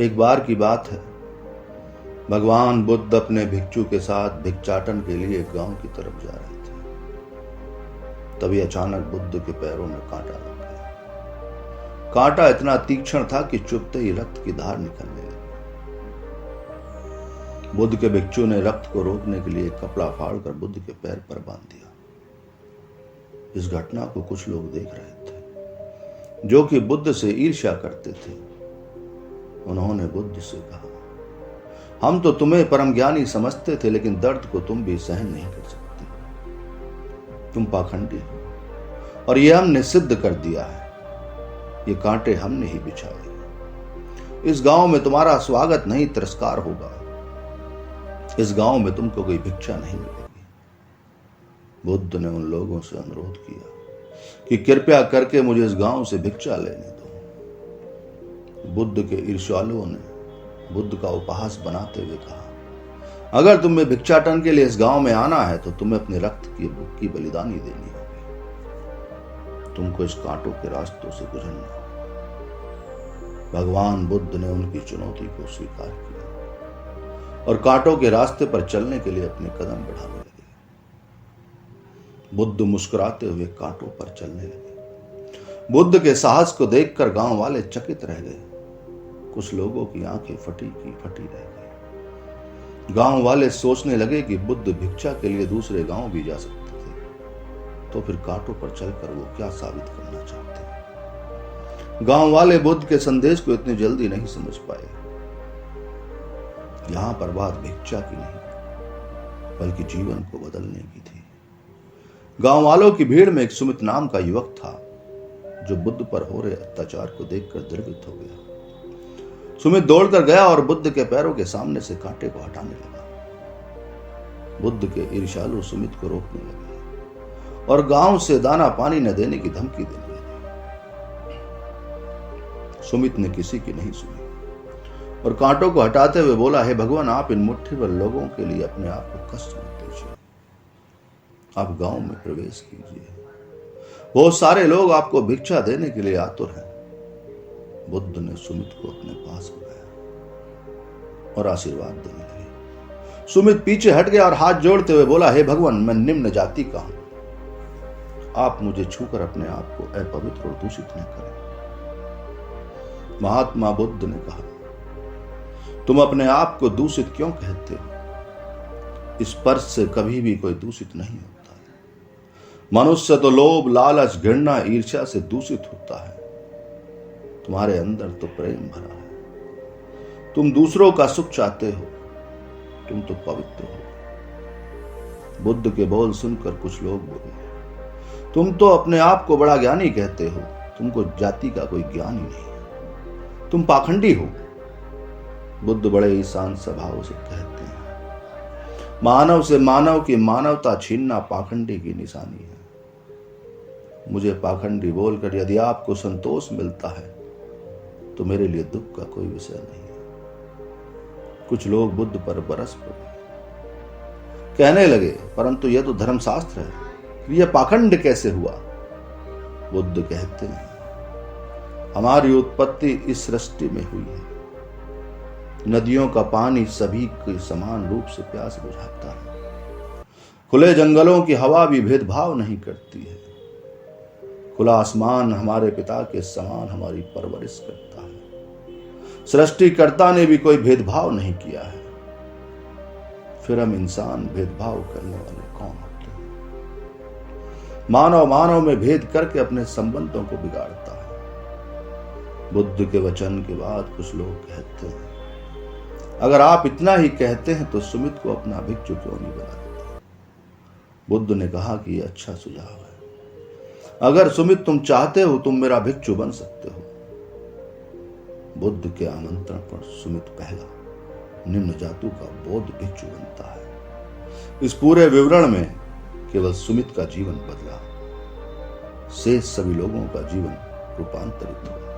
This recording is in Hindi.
एक बार की बात है, भगवान बुद्ध अपने भिक्षु के साथ भिक्षाटन के लिए एक गांव की तरफ जा रहे थे। तभी अचानक बुद्ध के पैरों में कांटा लग गया। कांटा इतना तीक्ष्ण था कि चुभते ही रक्त की धार निकलने लगी। बुद्ध के भिक्षु ने रक्त को रोकने के लिए कपड़ा फाड़कर बुद्ध के पैर पर बांध दिया। इस घटना को कुछ लोग देख रहे थे जो कि बुद्ध से ईर्ष्या करते थे। उन्होंने बुद्ध से कहा, हम तो तुम्हें परम ज्ञानी समझते थे, लेकिन दर्द को तुम भी सहन नहीं कर सकते। तुम पाखंडी हो और यह हमने सिद्ध कर दिया है। ये कांटे हमने ही बिछाए। इस गांव में तुम्हारा स्वागत नहीं, तिरस्कार होगा। इस गांव में तुमको कोई भिक्षा नहीं मिलेगी। बुद्ध ने उन लोगों से अनुरोध किया कि कृपया करके मुझे इस गांव से भिक्षा लेने दो। बुद्ध के ईर्ष्यालुओं ने बुद्ध का उपहास बनाते हुए कहा, अगर तुम्हें भिक्षाटन के लिए इस गांव में आना है तो तुम्हें अपने रक्त की बलिदानी देनी होगी। तुमको इस कांटों के रास्तों से गुजरना होगा। भगवान बुद्ध ने उनकी चुनौती को स्वीकार किया और कांटों के रास्ते पर चलने के लिए अपने कदम बढ़ाने लगे। बुद्ध मुस्कुराते हुए कांटों पर चलने लगे। बुद्ध के साहस को देखकर गांव वाले चकित रह गए। कुछ लोगों की आंखें फटी की फटी रह गई। गांव वाले सोचने लगे कि बुद्ध भिक्षा के लिए दूसरे गांव भी जा सकते थे, तो फिर कांटों पर चलकर वो क्या साबित करना चाहते। गांव वाले बुद्ध के संदेश को इतनी जल्दी नहीं समझ पाए। यहां पर बात भिक्षा की नहीं, बल्कि जीवन को बदलने की थी। गांव वालों की भीड़ में एक सुमित नाम का युवक था, जो बुद्ध पर हो रहे अत्याचार को देखकर द्रवित हो गया। सुमित दौड़कर गया और बुद्ध के पैरों के सामने से कांटे को हटाने लगा। बुद्ध के ईर्ष्यालु सुमित को रोकने लगे और गांव से दाना पानी न देने की धमकी देने लगे। सुमित ने किसी की नहीं सुनी और कांटों को हटाते हुए बोला, हे भगवान, आप इन मुट्ठी भर लोगों के लिए अपने आप को कष्ट मत दीजिए। आप गांव में प्रवेश कीजिए। बहुत सारे लोग आपको भिक्षा देने के लिए आतुर हैं। बुद्ध ने सुमित को अपने पास बुलाया और आशीर्वाद देने लगे। सुमित पीछे हट गया और हाथ जोड़ते हुए बोला, हे भगवान, मैं निम्न जाति का हूं। आप मुझे छूकर अपने आप को अपवित्र और दूषित न करें। महात्मा बुद्ध ने कहा, तुम अपने आप को दूषित क्यों कहते हो? स्पर्श से कभी भी कोई दूषित नहीं होता है। मनुष्य तो लोभ, लालच, घृणा, ईर्ष्या से दूषित होता है। तुम्हारे अंदर तो प्रेम भरा है। तुम दूसरों का सुख चाहते हो। तुम तो पवित्र हो। बुद्ध के बोल सुनकर कुछ लोग बोले, तुम तो अपने आप को बड़ा ज्ञानी कहते हो। तुमको जाति का कोई ज्ञान ही नहीं। तुम पाखंडी हो। बुद्ध बड़े ही शांत स्वभाव से कहते हैं, मानव से मानव की मानवता छीनना पाखंडी की निशानी है। मुझे पाखंडी बोलकर यदि आपको संतोष मिलता है तो मेरे लिए दुख का कोई विषय नहीं है। कुछ लोग बुद्ध पर बरस पड़े, कहने लगे, परंतु यह तो धर्मशास्त्र है, यह पाखंड कैसे हुआ? बुद्ध कहते हैं, हमारी उत्पत्ति इस सृष्टि में हुई है। नदियों का पानी सभी के समान रूप से प्यास बुझाता है। खुले जंगलों की हवा भी भेदभाव नहीं करती है। खुला आसमान हमारे पिता के समान हमारी परवरिश करता है। सृष्टिकर्ता ने भी कोई भेदभाव नहीं किया है। फिर हम इंसान भेदभाव करने वाले कौन होते हैं? मानव मानव में भेद करके अपने संबंधों को बिगाड़ता है। बुद्ध के वचन के बाद कुछ लोग कहते हैं, अगर आप इतना ही कहते हैं तो सुमित को अपना भिक्षु क्यों नहीं बना देते? बुद्ध ने कहा कि यह अच्छा सुझाव है। अगर सुमित तुम चाहते हो, तुम मेरा भिक्षु बन सकते हो। बुद्ध के आमंत्रण पर सुमित पहला निम्न जातु का बौद्ध भिक्षु बनता है। इस पूरे विवरण में केवल सुमित का जीवन बदला, शेष सभी लोगों का जीवन रूपांतरित हुआ।